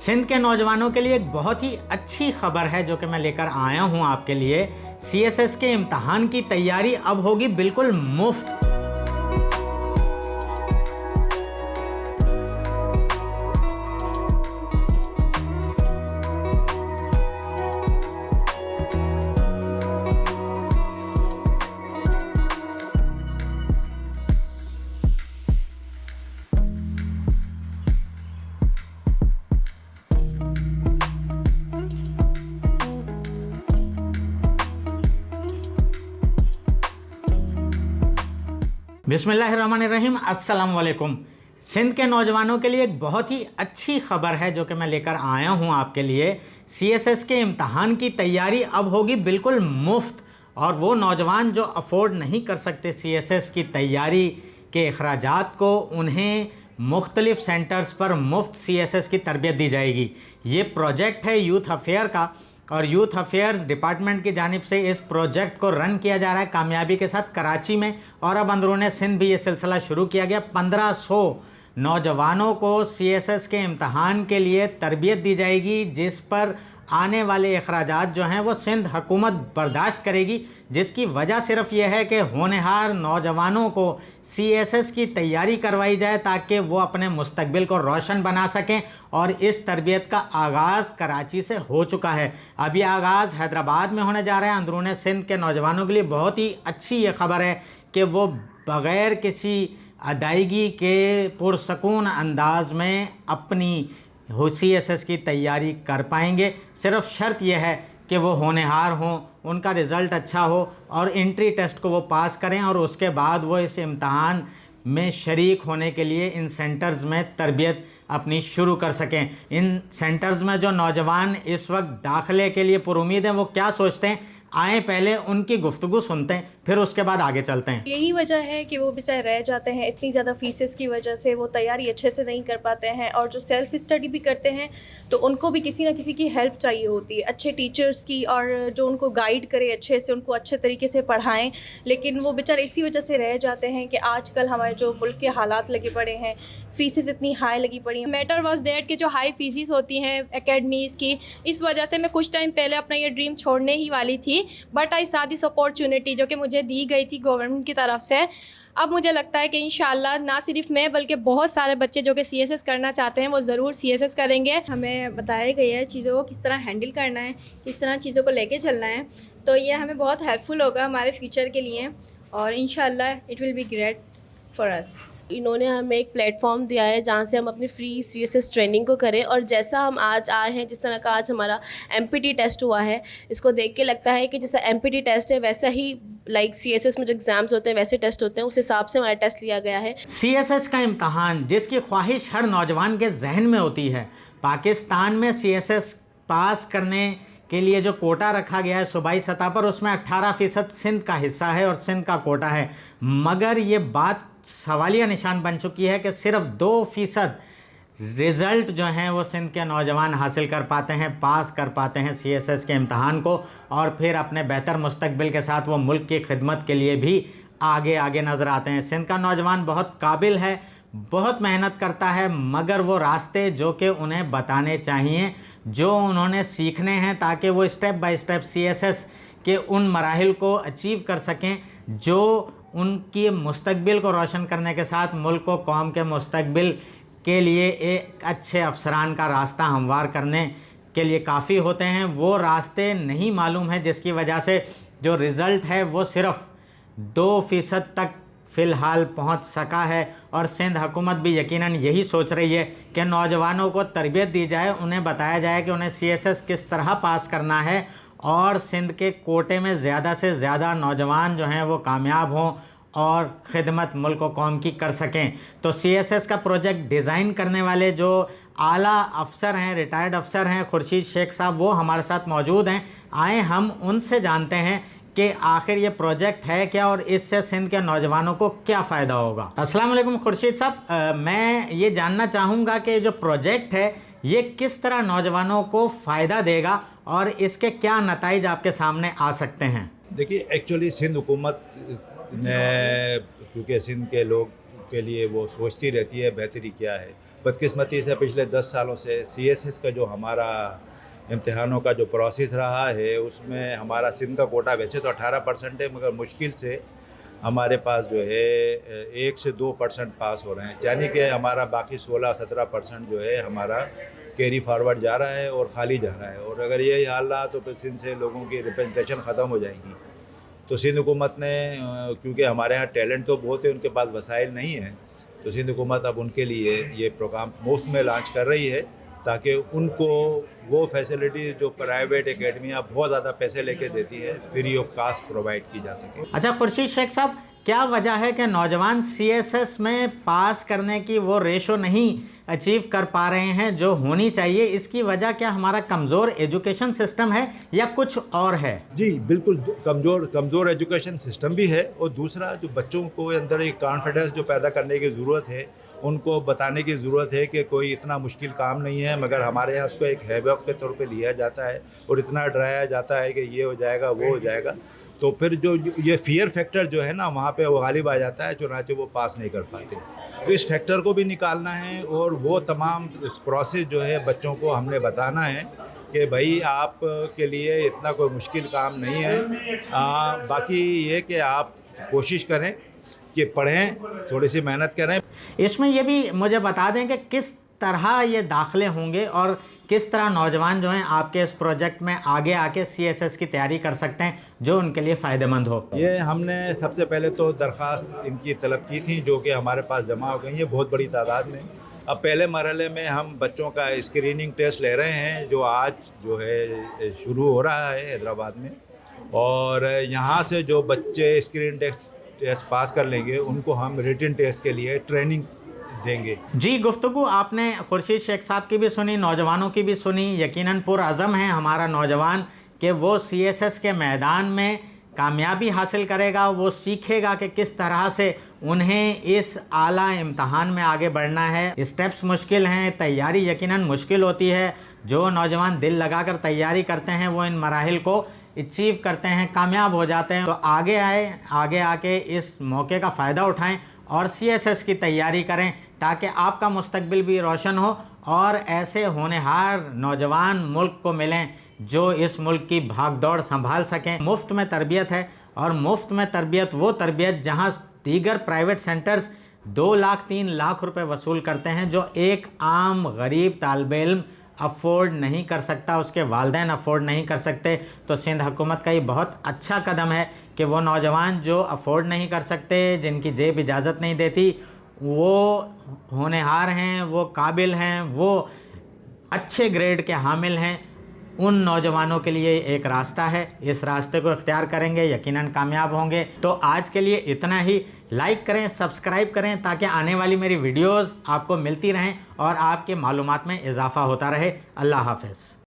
सिंध के नौजवानों के लिए एक बहुत ही अच्छी खबर है जो कि मैं लेकर आया हूं आपके लिए। सीएसएस के इम्तहान की तैयारी अब होगी बिल्कुल मुफ्त। बिस्मिल्लाहिर्रहमानिर्रहीम, अस्सलाम वालेकुम। सिंध के नौजवानों के लिए एक बहुत ही अच्छी खबर है जो कि मैं लेकर आया हूं आपके लिए। सीएसएस के इम्तहान की तैयारी अब होगी बिल्कुल मुफ्त, और वो नौजवान जो अफोर्ड नहीं कर सकते सीएसएस की तैयारी के अखराजात को, उन्हें मुख्तलिफ सेंटर्स पर मुफ्त सीएसएस की तरबियत दी जाएगी। ये प्रोजेक्ट है यूथ अफेयर का, और यूथ अफेयर्स डिपार्टमेंट की जानिब से इस प्रोजेक्ट को रन किया जा रहा है कामयाबी के साथ कराची में, और अब अंदरूनी सिंध भी ये सिलसिला शुरू किया गया। 1500 नौजवानों को सीएसएस के इम्तहान के लिए तरबियत दी जाएगी, जिस पर आने वाले अखराजात जो हैं वो सिंध हुकूमत बर्दाश्त करेगी, जिसकी वजह सिर्फ यह है कि होनहार नौजवानों को सीएसएस की तैयारी करवाई जाए ताकि वो अपने मुस्तकबिल को रोशन बना सकें। और इस तरबियत का आगाज़ कराची से हो चुका है, अभी आगाज़ हैदराबाद में होने जा रहा है। अंदरूनी सिंध के नौजवानों के लिए बहुत ही अच्छी ये खबर है कि वो बग़ैर किसी अदायगी के पुरसकून अंदाज में अपनी सीएसएस की तैयारी कर पाएंगे। सिर्फ शर्त यह है कि वो होनहार हों, उनका रिज़ल्ट अच्छा हो और एंट्री टेस्ट को वो पास करें, और उसके बाद वो इस इम्तहान में शरीक होने के लिए इन सेंटर्स में तरबियत अपनी शुरू कर सकें। इन सेंटर्स में जो नौजवान इस वक्त दाखिले के लिए पुरुमीद हैं, वो क्या सोचते हैं, आए पहले उनकी गुफ्तगू सुनते हैं, फिर उसके बाद आगे चलते हैं। यही वजह है कि वो बेचारे रह जाते हैं, इतनी ज़्यादा फीसेस की वजह से वो तैयारी अच्छे से नहीं कर पाते हैं। और जो सेल्फ़ स्टडी भी करते हैं तो उनको भी किसी ना किसी की हेल्प चाहिए होती है, अच्छे टीचर्स की, और जो उनको गाइड करे अच्छे से, उनको अच्छे तरीके से पढ़ाएं। लेकिन वो बेचारे इसी वजह से रह जाते हैं कि आजकल हमारे जो मुल्क के हालात लगे पड़े हैं, फ़ीसेस इतनी हाई लगी पड़ी हैं। मैटर वॉज दैट कि जो हाई फीसेस होती हैं एकेडमीज़ की, इस वजह से मैं कुछ टाइम पहले अपना ये ड्रीम छोड़ने ही वाली थी, बट आई सा दिस अपॉर्चुनिटी जो कि मुझे दी गई थी गवर्नमेंट की तरफ से। अब मुझे लगता है कि इंशाल्लाह ना सिर्फ मैं बल्कि बहुत सारे बच्चे जो कि सीएसएस करना चाहते हैं वो ज़रूर सीएसएस करेंगे। हमें बताया गया है चीज़ों को किस तरह हैंडल करना है, किस तरह चीज़ों को लेके चलना है, तो ये हमें बहुत हेल्पफुल होगा हमारे फ्यूचर के लिए, और इंशाल्लाह it will be great for us. इन्होंने हमें एक प्लेटफॉर्म दिया है जहाँ से हम अपनी फ्री सीएसएस ट्रेनिंग को करें, और जैसा हम आज आए हैं, जिस तरह का आज हमारा एमपीटी टेस्ट हुआ है, इसको देख के लगता है कि जैसा एमपीटी टेस्ट है वैसा ही लाइक सीएसएस में जो एग्ज़ाम्स होते हैं वैसे टेस्ट होते हैं, उस हिसाब से हमारा टेस्ट लिया गया है। सीएसएस का इम्तहान जिसकी ख्वाहिश हर नौजवान के जहन में होती है, पाकिस्तान में सीएसएस पास करने के लिए जो कोटा रखा गया है सूबाई सतह पर, उसमें 18% सिंध का हिस्सा है और सिंध का कोटा है। मगर ये बात सवालिया निशान बन चुकी है कि सिर्फ 2% रिज़ल्ट जो हैं वो सिंध के नौजवान हासिल कर पाते हैं, पास कर पाते हैं सीएसएस के इम्तहान को, और फिर अपने बेहतर मुस्तकबिल के साथ वो मुल्क की खिदमत के लिए भी आगे आगे नज़र आते हैं। सिंध का नौजवान बहुत काबिल है, बहुत मेहनत करता है, मगर वो रास्ते जो कि उन्हें बताने चाहिए, जो उन्होंने सीखने हैं, ताकि वो स्टेप बाय स्टेप सीएसएस के उन मराहिल को अचीव कर सकें जो उनकी मुस्तकबिल को रोशन करने के साथ मुल्क को, कौम के मुस्तकबिल के लिए एक अच्छे अफसरान का रास्ता हमवार करने के लिए काफ़ी होते हैं। वो रास्ते नहीं मालूम है, जिसकी वजह से जो रिज़ल्ट है वो सिर्फ 2% तक फ़िलहाल पहुंच सका है। और सिंध हुकूमत भी यकीनन यही सोच रही है कि नौजवानों को तरबियत दी जाए, उन्हें बताया जाए कि उन्हें सीएसएस किस तरह पास करना है, और सिंध के कोटे में ज़्यादा से ज़्यादा नौजवान जो हैं वो कामयाब हों और ख़िदमत मुल्क व कौम की कर सकें। तो सीएसएस का प्रोजेक्ट डिज़ाइन करने वाले जो आला अफसर हैं, रिटायर्ड अफसर हैं, खुर्शीद शेख साहब, वो हमारे साथ मौजूद हैं। आए हम उनसे जानते हैं कि आखिर ये प्रोजेक्ट है क्या और इससे सिंध के नौजवानों को क्या फ़ायदा होगा। अस्सलाम वालेकुम खुर्शीद साहब, मैं ये जानना चाहूँगा कि जो प्रोजेक्ट है ये किस तरह नौजवानों को फ़ायदा देगा और इसके क्या नताइज आपके सामने आ सकते हैं। देखिए, एक्चुअली सिंध हुकूमत ने, क्योंकि सिंध के लोग के लिए वो सोचती रहती है बेहतरी क्या है, बदकिस्मती से पिछले 10 सालों से CSS का जो हमारा इम्तिहानों का जो प्रोसेस रहा है उसमें हमारा सिंध का कोटा वैसे तो 18% है, मगर मुश्किल से हमारे पास जो है 1 से 2% पास हो रहे हैं, यानी कि हमारा बाकी 16-17% जो है हमारा कैरी फॉरवर्ड जा रहा है और खाली जा रहा है। और अगर ये हाल रहा तो फिर सिंध से लोगों की रिप्रेजेंटेशन ख़त्म हो जाएगी। तो सिंध हुकूमत ने, क्योंकि हमारे यहाँ टैलेंट तो बहुत है, उनके पास वसाइल नहीं है, तो सिंध हुकूमत अब उनके लिए ये प्रोग्राम मुफ्त में लॉन्च कर रही है ताकि उनको वो फैसिलिटी जो प्राइवेट एकेडमियाँ बहुत ज़्यादा पैसे लेके देती है फ्री ऑफ कास्ट प्रोवाइड की जा सके। अच्छा खुर्शीद शेख साहब, क्या वजह है कि नौजवान CSS में पास करने की वो रेशो नहीं अचीव कर पा रहे हैं जो होनी चाहिए? इसकी वजह क्या हमारा कमज़ोर एजुकेशन सिस्टम है या कुछ और है? जी बिल्कुल, कमज़ोर एजुकेशन सिस्टम भी है, और दूसरा जो बच्चों को अंदर एक कॉन्फिडेंस जो पैदा करने की ज़रूरत है, उनको बताने की ज़रूरत है कि कोई इतना मुश्किल काम नहीं है, मगर हमारे यहाँ उसको एक हैवक के तौर पे लिया जाता है और इतना डराया जाता है कि ये हो जाएगा वो हो जाएगा, तो फिर जो ये फियर फैक्टर जो है ना वहाँ पे वो गालिब आ जाता है, चुनाचे वो पास नहीं कर पाते। तो इस फैक्टर को भी निकालना है और वो तमाम प्रोसेस जो है बच्चों को हमने बताना है कि भाई आप के लिए इतना कोई मुश्किल काम नहीं है। बाकी ये कि आप कोशिश करें कि पढ़ें, थोड़ी सी मेहनत करें। इसमें ये भी मुझे बता दें कि किस तरह ये दाखिले होंगे और किस तरह नौजवान जो हैं आपके इस प्रोजेक्ट में आगे आके CSS की तैयारी कर सकते हैं जो उनके लिए फ़ायदेमंद हो? ये हमने सबसे पहले तो दरख्वास्त इनकी तलब की थी जो कि हमारे पास जमा हो गई है बहुत बड़ी तादाद में। अब पहले मरहले में हम बच्चों का स्क्रीनिंग टेस्ट ले रहे हैं जो आज जो है शुरू हो रहा है हैदराबाद में, और यहाँ से जो बच्चे स्क्रीन टेस्ट पास कर लेंगे उनको हम रिटन टेस्ट के लिए ट्रेनिंग देंगे। जी, गुफ्तगू आपने खुर्शीद शेख साहब की भी सुनी, नौजवानों की भी सुनी। यकीनन पुरअज़म है हमारा नौजवान कि वो CSS के मैदान में कामयाबी हासिल करेगा, वो सीखेगा कि किस तरह से उन्हें इस आला इम्तहान में आगे बढ़ना है। स्टेप्स मुश्किल हैं, तैयारी यकीनन मुश्किल होती है। जो नौजवान दिल लगाकर तैयारी करते हैं वो इन मराहिल को अचीव करते हैं, कामयाब हो जाते हैं। तो आगे आके इस मौके का फ़ायदा उठाएं और CSS की तैयारी करें ताकि आपका मुस्तकबिल भी रोशन हो और ऐसे होनहार नौजवान मुल्क को मिलें जो इस मुल्क की भागदौड़ संभाल सकें। मुफ्त में तरबियत है, और मुफ्त में तरबियत वो तरबियत जहां दीगर प्राइवेट सेंटर्स 2 लाख 3 लाख रुपए वसूल करते हैं जो एक आम गरीब तालिब इल्म अफोर्ड नहीं कर सकता, उसके वालिदैन अफोर्ड नहीं कर सकते। तो सिंध हुकूमत का ये बहुत अच्छा कदम है कि वो नौजवान जो अफोर्ड नहीं कर सकते, जिनकी जेब इजाज़त नहीं देती, वो होनहार हैं, वो काबिल हैं, वो अच्छे ग्रेड के हामिल हैं, उन नौजवानों के लिए एक रास्ता है। इस रास्ते को इख्तियार करेंगे यकीनन कामयाब होंगे। तो आज के लिए इतना ही। लाइक करें, सब्सक्राइब करें ताकि आने वाली मेरी वीडियोस आपको मिलती रहें और आपके मालूमात में इजाफ़ा होता रहे। अल्लाह हाफ़िज़।